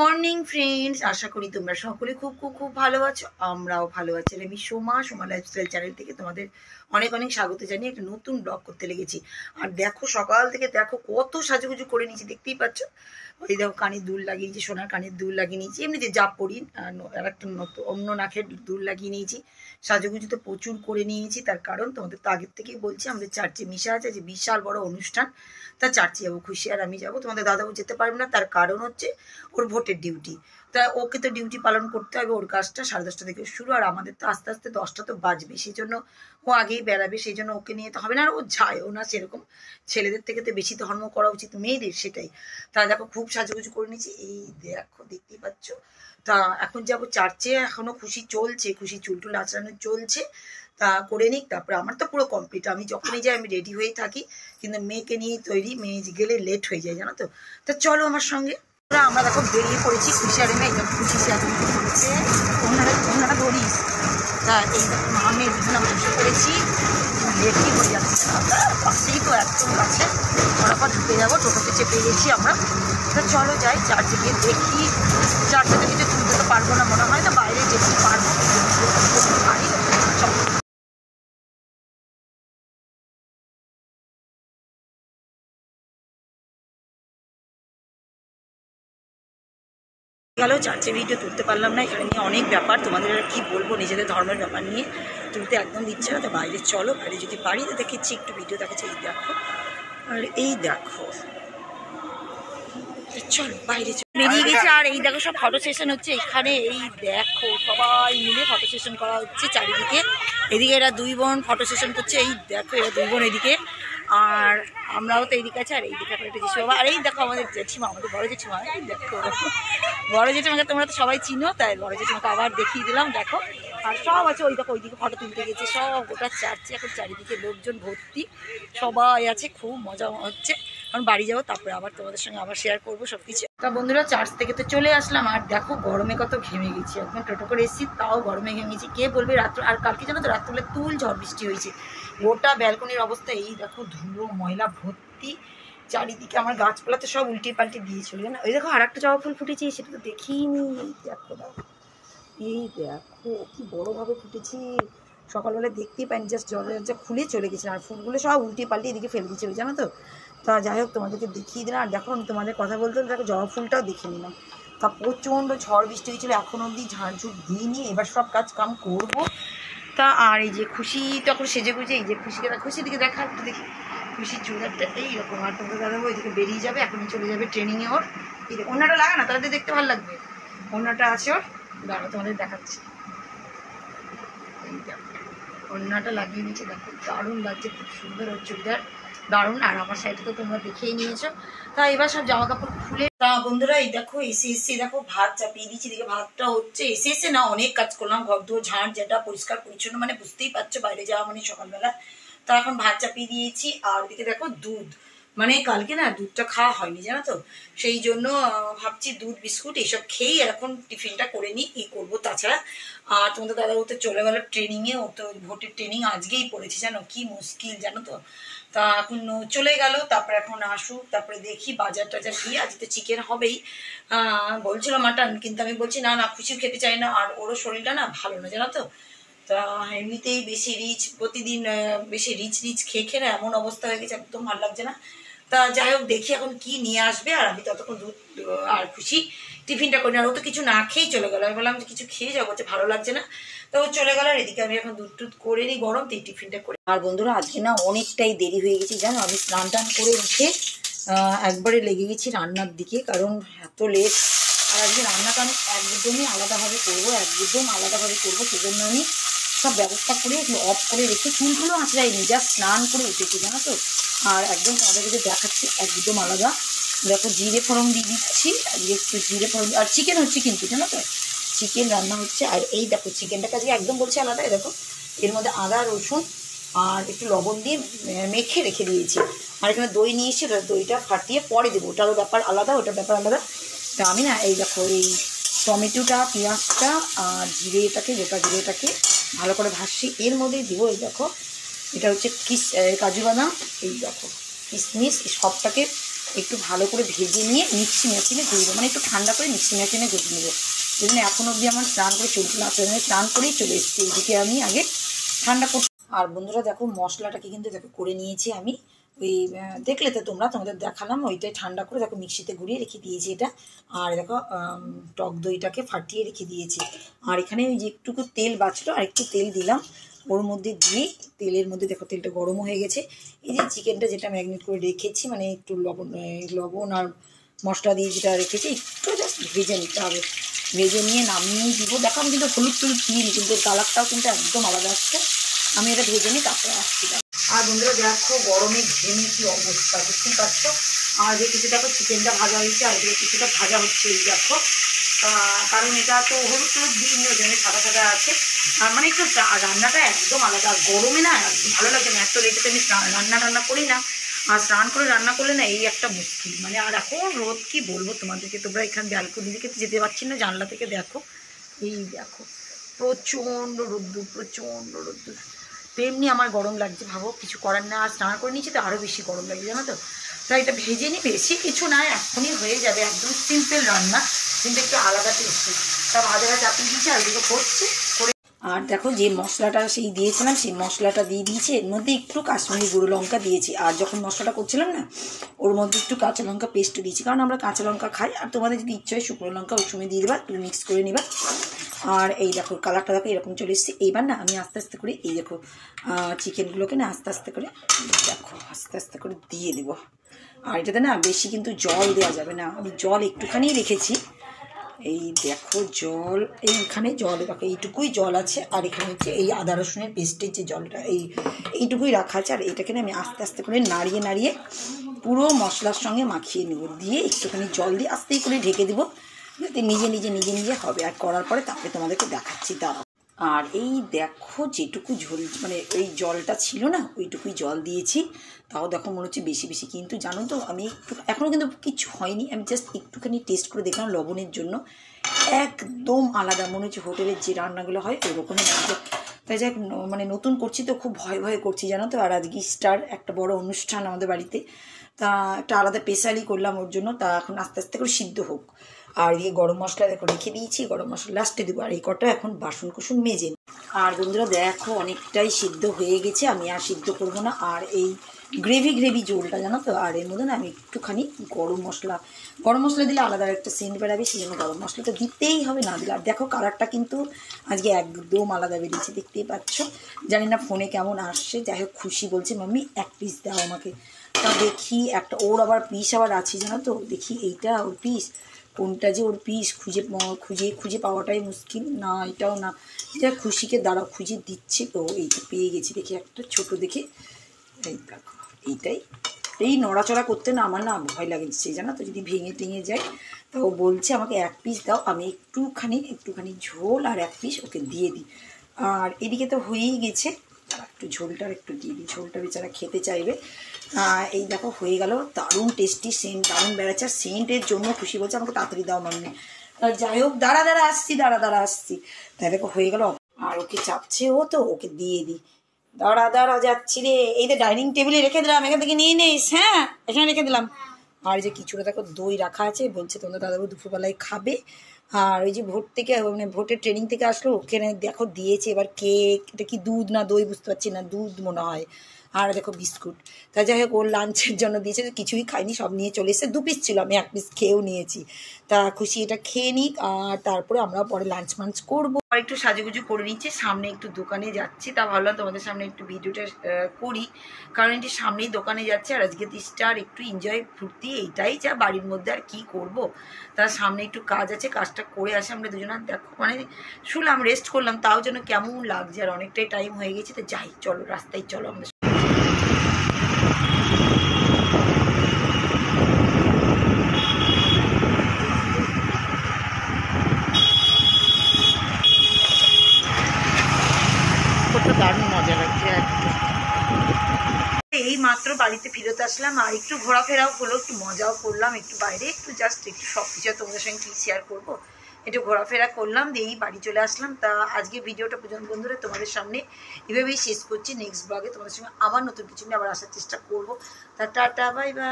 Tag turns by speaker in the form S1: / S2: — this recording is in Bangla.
S1: মর্নিং ফ্রেন্ডস, আশা করি তোমরা সকলে খুব খুব খুব ভালো আছো। আমরাও ভালো আছি। আমি সোমা লাইফস্টাইল চ্যানেল থেকে তোমাদের অনেক অনেক স্বাগত জানিয়ে একটা নতুন ব্লগ করতে লেগেছি। আর দেখো সকাল থেকে দেখো কত সাজুগুজু করে নিয়েছি, দেখতেই পাচ্ছ। ওই দেখো কানের দুল লাগিয়ে নিয়েছি, সোনার কানের দুল লাগিয়ে নিয়েছি, এমনিতে যা পরি আর একটা অন্য নাকের দুল লাগিয়ে নিয়েছি। সাজুগুজু তো প্রচুর করে নিয়েছি, তার কারণ তোমাদের তো আগের থেকেই বলছি আমাদের চার্চে মিশা আছে যে বিশাল বড় অনুষ্ঠান, তা চার্চে যাবো। খুশি আর আমি যাবো, তোমাদের দাদাও যেতে পারবে না, তার কারণ হচ্ছে ওর ভোটের ডিউটি। তা ওকে তো ডিউটি পালন করতে হবে, ওর কাজটা 10:30 থেকে শুরু, আর আমাদের তো আস্তে আস্তে 10টা তো বাজবে, সেই জন্য ও আগেই বেড়াবে, সেই জন্য ওকে নিয়ে তো হবে না। আর ও যায়ও না সেরকম, ছেলেদের থেকে তো বেশি ধর্ম করা উচিত মেয়েদের, সেটাই। তা দেখো খুব সাজুগুজু করে নিয়েছি, এই দেখো দেখতেই পাচ্ছ। তা এখন যাবো চার্চে, এখনো খুশি চলছে, খুশি চুলটুল আঁচড়ানো চলছে। তা করে নিক, তারপরে আমার তো পুরো কমপ্লিট, আমি যখনই যাই আমি রেডি হয়েই থাকি, কিন্তু মেয়েকে নিয়ে তৈরি, মেয়ে গেলে লেট হয়ে যায় জানো তো। তা চলো আমার সঙ্গে। আমরা দেখো বেরিয়ে পড়েছি, খুশি আর মেয়ে একদম খুশি সাজুগুজু করেছে, ওনারা ধরিস। তা এই আমি দুজন আমরা বসে পড়েছি, লেটই হয়ে যাচ্ছে, পাশেই তো একদম কাছে, ফটাফট ঢুকে যাবো, টোটোতে চেপে গেছি আমরা। তা চলো যাই চার্চে গিয়ে দেখি। চার্চে তো কিছু তুলতে তো পারবো না মনে হয়, না বাইরে যেতে পারবো পারি। গেল চার্চে ভিডিও তুলতে পারলাম না, এখানে নিয়ে অনেক ব্যাপার, তোমাদের আর কি বলবো, নিজেদের ধর্মের ব্যাপার নিয়ে তুলতে একদম দিচ্ছে না। তো বাইরে চলো, বাইরে যদি পারি তো দেখেছি একটু ভিডিও দেখাচ্ছি, এই দেখো আর এই দেখো, চলো বাইরে বেরিয়ে গেছে। আর এই দেখো সব ফটো সেশন হচ্ছে এখানে, এই দেখো সবাই মিলে ফটো সেশন করা হচ্ছে চারিদিকে। এদিকে এরা দুই বোন ফটো সেশন করছে, এই দেখো এরা দুই বোন এদিকে, আর আমরাও তো এইদিকে আছে। আর এইদিকে একটা জেঠিমা, আর এই দেখো আমাদের জেঠিমা, আমাদের বড় জেঠিমা, এই দেখো বড় জেঠিমাকে তোমরা তো সবাই চিনো, তাই বড় জেঠিমাকে আবার দেখিয়ে দিলাম দেখো। আর সব আছে, ওই দেখো ওইদিকে ফটো তুলতে গেছে সব, গোটা চার্চে এখন চারিদিকে লোকজন ভর্তি, সবাই আছে, খুব মজা হচ্ছে। এখন বাড়ি যাবো, তারপরে আবার তোমাদের সঙ্গে আবার শেয়ার করবো সবকিছু। তা বন্ধুরা চার্চ থেকে তো চলে আসলাম, আর দেখো গরমে কত ঘেমে গেছি, একদম টোটো করে এসেছি তাও গরমে ঘেমে গেছি। কে বলবে রাত্র, আর কালকে জানো তো রাত্রবেলা তুল ঝড় বৃষ্টি হয়েছে, গোটা ব্যালকনির অবস্থা এই দেখো, ধুলো ময়লা ভর্তি চারিদিকে। আমার গাছপালা তো সব উল্টে পাল্টে দিয়েছিল জানো। ওই দেখো আর একটা জবা ফুল ফুটেছে, সেটা তো দেখিনি, দেখো এই দেখো কি বড়োভাবে ফুটেছে, সকালবেলা দেখতেই পাইনি, জাস্ট জলটা খুলে চলে গেছে, আর ফুলগুলো সব উল্টে পাল্টে এদিকে ফেলে দিয়েছিল জানো তো। তা যাই হোক তোমাদেরকে দেখিয়ে দিলাম। আর দেখো আমি তোমাদের কথা বলতে দেখো জবা ফুলটাও দেখে নিলাম। তা প্রচণ্ড ঝড় বৃষ্টি হয়েছিল, এখন অবধি ঝাড়ঝুড় দিইনি, এবার সব কাজ কাম করবো। তা আর এই যে খুশি তখন সেজে গুজে, এই যে খুশিকে খুশির দিকে দেখা একটু দেখি, খুশি চুলারটা এইরকম। আর তোমাদের দাদাবো এদিকে বেরিয়ে যাবে, এখনই চলে যাবে ট্রেনিংয়ে। ওর এই অন্যটা লাগা না, তাদের দেখতে ভালো লাগবে, অন্যটা আছে ওর, দাঁড়া তোমাদের দেখাচ্ছি। এই দেখো অন্যটা লাগিয়ে নিয়েছে, দেখো দারুণ লাগছে, খুব সুন্দর ওর চুড়িদার, দারুণ। আর আমার সাইডে তো তোমরা দেখেই নিয়েছো। তা এবার সব জামা কাপড় খুলে, তা বন্ধুরা এই দেখো এসে দেখো ভাত চাপিয়ে দিচ্ছি, দিকে ভাতটা হচ্ছে। এসে না অনেক কাজ করলাম, ঘর ধোয়া ঝাঁট যেটা পরিষ্কার পরিচ্ছন্ন, মানে বুঝতেই পারছো বাইরে যাওয়া মানে সকালবেলা। তা এখন ভাত চাপিয়ে দিয়েছি, আর ওদিকে দেখো দুধ, মানে কালকে না দুধটা খাওয়া হয়নি জানো তো, সেই জন্য ভাবছি দুধ বিস্কুট এইসব খেয়েই এখন টিফিনটা করে নিই, কি করবো তাছাড়া। আর তোমাদের দাদা ও তো চলে গেল ট্রেনিংয়ে, ও তো ভোটের ট্রেনিং আজকেই পড়েছে জানো, কি মুশকিল জানো তো। তা এখন চলে গেল, তারপরে এখন আসুক, তারপরে দেখি বাজার টাজার দিয়ে, আজ তো চিকেন হবেই। বলছিল মাটন, কিন্তু আমি বলছি না না, খুশিও খেতে চাই না, আর ওরও শরীরটা না ভালো না জানো তো। তা এমনিতেই বেশি রিচ, প্রতিদিন বেশি রিচ রিচ খেয়ে খেয়ে না এমন অবস্থা হয়ে গেছে, একদম ভালো লাগছে না। তা যাই হোক দেখি এখন কি নিয়ে আসবে, আর আমি ততক্ষণ দুধ আর খুশি টিফিনটা করি। আর ও তো কিছু না খেয়েই চলে গেলো, আমি বললাম যে কিছু খেয়ে যাবো, ভালো লাগছে না। তো ও চলে গেল, আর এদিকে আমি এখন দুধ টুধ করে নিই গরম, তো এই টিফিনটা করে। আর বন্ধুরা আজকে না অনেকটাই দেরি হয়ে গেছি জানো, আমি স্নান টান করে উঠে একবারে লেগে গেছি রান্নার দিকে, কারণ এত লেট। আর আজকে রান্নাটা আমি একদমই আলাদাভাবে করবো, একদম আলাদাভাবে করবো, সেজন্য আমি সব ব্যবস্থা করে একটু অফ করে রেখে চুলগুলো আঁচড়াইনি, জাস্ট স্নান করে উঠেছি জানো তো। আর একদম তোমাদেরকে যে দেখাচ্ছি একদম আলাদা, দেখো জিরে ফোড়ন দিয়ে দিচ্ছি, একটু জিরে ফোড়ন, আর চিকেন হচ্ছে কিন্তু জানো তো, চিকেন রান্না হচ্ছে। আর এই দেখো চিকেনটাকে আজকে একদম বলছি আলাদা, দেখো এর মধ্যে আদা রসুন আর একটু লবণ দিয়ে মেখে রেখে দিয়েছি। আর এখানে দই নিয়েছি, দইটা ফাটিয়ে পরে দেবো, ওটারও ব্যাপার আলাদা, ওটার ব্যাপার আলাদা। তা আমি না এই দেখো এই টমেটোটা, পেঁয়াজটা আর জিরেটাকে, গোটা জিরেটাকে ভালো করে ভাসি, এর মধ্যেই দিব। এই দেখো এটা হচ্ছে কাজু বাদাম, এই দেখো কিশমিশ, সবটাকে একটু ভালো করে ভেজে নিয়ে মিক্সি মেশিনে ঘুরে দেবো, মানে একটু ঠান্ডা করে মিক্সি মেশিনে ঘুরে নেবো। সেই জন্য এখন অবধি আমার স্নান করে চলছে না, স্নান করেই চলে এসেছি। এইদিকে আমি আগে ঠান্ডা করতে। আর বন্ধুরা দেখো মশলাটাকে কিন্তু দেখো করে নিয়েছি আমি, ওই দেখলে তো তোমরা, তোমাদের দেখালাম, ওইটাই ঠান্ডা করে দেখো মিক্সিতে ঘুরিয়ে রেখে দিয়েছি এটা। আর দেখো টক দইটাকে ফাটিয়ে রেখে দিয়েছি। আর এখানে ওই যে একটুকু তেল বাঁচলো, আর একটু তেল দিলাম ওর মধ্যে দিয়ে, তেলের মধ্যে দেখো তেলটা গরম হয়ে গেছে। এই যে চিকেনটা যেটা ম্যারিনেট করে রেখেছি, মানে একটু লবণ আর মশলা দিয়ে যেটা রেখেছি, একটু জাস্ট ভেজে নিতে হবে। ভেজে নিয়ে নামিয়েই দিব। দেখো আমি কিন্তু হলুদ টুলুদ দিইনি, কিন্তু কালারটাও কিন্তু একদম আলাদা আসছে। আমি এটা ভেজে নিই, তারপরে আসছি। আর বন্ধুরা দেখো গরমে ঘেমে কি অবস্থা, বুঝতেই পারছো। আর যে কিছু দেখো চিকেনটা ভাজা হয়েছে, আর এদিকে কিছুটা ভাজা হচ্ছে এই দেখো, কারণ এটা তো হলুদ টলুদ বিভিন্ন জন্য সাদা সাদা আছে। আর মানে একটু রান্নাটা একদম আলাদা। আর গরমে না ভালো লাগে না, এত রেটেতে আমি রান্না করি না। আর স্নান করে রান্না করলে না এই একটা মুশকিল, মানে। আর এখন রোদ কি বলবো তোমাদেরকে, তোমরা এখানে ব্যালকনি দিকে যেতে পারছি না, জানলা থেকে দেখো, এই দেখো প্রচণ্ড রোদ্দুর, প্রচণ্ড রোদ্দুর। তেমনি আমার গরম লাগছে, ভাবো কিছু করার না। আর স্নান করে নিচ্ছি তো আরও বেশি গরম লাগছে, জানো তো। তাই এটা ভেজে নিই, বেশি কিছু নয়, এখনই হয়ে যাবে, একদম সিম্পল রান্না, কিন্তু একটু আলাদা টেস্টি। তা ভাজা ভাজা চাপিয়ে দিয়েছি, আর এদিকে করছি করে। আর দেখো যে মশলাটা সেই দিয়েছিলাম, সেই মশলাটা দিয়ে দিয়েছি, এর মধ্যে একটু কাশ্মীরি গুঁড়ো লঙ্কা দিয়েছি। আর যখন মশলাটা করছিলাম না, ওর মধ্যে একটু কাঁচা লঙ্কা পেস্ট দিয়েছি, কারণ আমরা কাঁচা লঙ্কা খাই। আর তোমাদের যদি ইচ্ছে হয় শুকনো লঙ্কা ওই সময় দিয়ে দেবা, একটু মিক্স করে নিবা। আর এই দেখো কালারটা দেখো এরকম চলে এসেছে। এইবার না আমি আস্তে আস্তে করে এই দেখো চিকেনগুলোকে না আস্তে আস্তে করে দেখো আস্তে আস্তে করে দিয়ে দেবো। আর এটাতে না বেশি কিন্তু জল দেওয়া যাবে না, আমি জল একটুখানি রেখেছি। এই দেখো জল, এইখানে জল দেখো এইটুকুই জল আছে। আর এখানে হচ্ছে এই আদা রসুনের পেস্টের যে জলটা, এইটুকুই রাখা আছে। আর এইটাকে না আমি আস্তে আস্তে করে নাড়িয়ে নাড়িয়ে পুরো মশলার সঙ্গে মাখিয়ে নেব, দিয়ে একটুখানি জল দিয়ে আস্তেই করে ঢেকে দেবো, যাতে নিজে নিজে নিজে নিজে হবে। আর করার পরে তারপরে তোমাদেরকে দেখাচ্ছি, দাঁড়াও। আর এই দেখো যেটুকু ঝোল, মানে ওই জলটা ছিল না, ওইটুকুই জল দিয়েছি। তাও দেখো মনে হচ্ছে বেশি বেশি, কিন্তু জানো তো আমি একটু এখনও কিন্তু কিছু হয়নি, আমি জাস্ট একটুখানি টেস্ট করে দেখলাম লবণের জন্য, একদম আলাদা মনে হচ্ছে হোটেলের যে রান্নাগুলো হয় ওরকমই লাগছে। তাই যাই মানে নতুন করছি তো খুব ভয় ভয় করছি, জানো তো। আর আজকে স্টার একটা বড় অনুষ্ঠান আমাদের বাড়িতে, তা একটা আলাদা স্পেশালি করলাম ওর জন্য। তা এখন আস্তে আস্তে করে সিদ্ধ হোক। আর এই গরম মশলা দেখো রেখে দিয়েছি, গরম মশলা লাস্টে দেবো। আর এই কটা এখন বাসন কুসুন মেজে। আর বন্ধুরা দেখো অনেকটাই সিদ্ধ হয়ে গেছে, আমি আর সিদ্ধ করবো না। আর এই গ্রেভি গ্রেভি ঝোলটা জানো তো, আর এর মধ্যে না আমি একটুখানি গরম মশলা দিলে আলাদা একটা সেন্ট বেরাবে, সেই জন্য গরম মশলাটা দিতেই হবে, না দিলে। আর দেখো কালারটা কিন্তু আজকে একদম আলাদা বেরিয়েছে, দেখতেই পাচ্ছ। জানি না ফোনে কেমন আসছে, যাই হোক খুশি বলছে মাম্মি এক পিস দাও আমাকে। তা দেখি একটা, ওর আবার পিস আবার আছে জানো তো, দেখি এইটা ওর পিস, কোনটা যে ওর পিস খুঁজে পাওয়াটাই মুশকিল। না এটাও না, এটা খুশিকে দাঁড়াও খুঁজে দিচ্ছে তো, এইটা পেয়ে গেছি, দেখি একটা ছোট দেখে। এই দেখো এইটাই, এই নড়াচড়া করতে না আমার না ভয় লাগছে, জানো তো, যদি ভেঙে টেঙে যায়। তো ও বলছে আমাকে এক পিস দাও, আমি একটুখানি ঝোল আর এক পিস ওকে দিয়ে দিই। আর এদিকে তো হয়েই গেছে, একটু ঝোলটা একটু দিয়ে দিই, ঝোলটা বেচারা খেতে চাইবে। এই দেখো হয়ে গেল, দারুণ টেস্টি সেন্ট, দারুণ বেড়াচ্ছে। আর সেন্টের জন্য খুশি বলছে আমাকে তাড়াতাড়ি দাও মাম্মি। যাই হোক দাঁড়া আসছি। তাই দেখো হয়ে গেল। আর ওকে চাপছে ও, তো ওকে দিয়ে দিই। দাঁড়া যাচ্ছি রে, এই তো ডাইনিং টেবিলে রেখে দিলাম, এখান থেকে নিয়ে নিস। হ্যাঁ এখানে রেখে দিলাম। আর এই যে কিছুটা দেখো দই রাখা আছে, বলছে তোমরা দাদাবাবু দুপুরবেলায় খাবে। আর ওই যে ভোট থেকে মানে ভোটের ট্রেনিং থেকে আসলো, ওখানে দেখো দিয়েছে এবার কেক, এটা কি দুধ না দই বুঝতে পারছি না, দুধ মনে হয়। আর দেখো বিস্কুট। তা যাই হোক ওর লাঞ্চের জন্য দিয়েছে, কিছুই খাইনি, সব নিয়ে চলে এসেছে। 2 পিস ছিল, আমি 1 পিস খেয়েও নিয়েছি। তা খুশি এটা খেয়ে নিক, আর তারপরে আমরা পরে লাঞ্চ করবো। আর একটু সাজুগুজু করে নিচ্ছে, সামনে একটু দোকানে যাচ্ছি। তা ভাবলাম তোমাদের সামনে একটু ভিডিওটা করি, কারণ এটি সামনেই দোকানে যাচ্ছে। আর আজকে স্টার একটু এনজয় ফুর্তি, এইটাই যা বাড়ির মধ্যে, আর কি করব। তার সামনে একটু কাজ আছে, কাজটা করে আসে আমরা দুজনে। দেখো মানে শুলাম, রেস্ট করলাম, তাও যেন কেমন লাগছে। আর অনেকটাই টাইম হয়ে গেছে, তো যাই চলো রাস্তায় চলো আমাদের। দারুণ মজা লাগছে একদম। এই মাত্র বাড়িতে ফিরত আসলাম, আর একটু ঘোরাফেরাও হলো, একটু মজাও করলাম, একটু বাইরে একটু জাস্ট একটু সব কিছু তোমাদের সঙ্গে কি শেয়ার করবো, একটু ঘোরাফেরা করলাম, দিয়েই বাড়ি চলে আসলাম। তা আজকে ভিডিওটা পর্যন্ত বন্ধুরা তোমাদের সামনে এভাবেই শেষ করছি। নেক্সট ব্লগে তোমাদের সঙ্গে আবার নতুন কিছু নিয়ে আবার আসার চেষ্টা করবো। তা টাটা বাই বাই।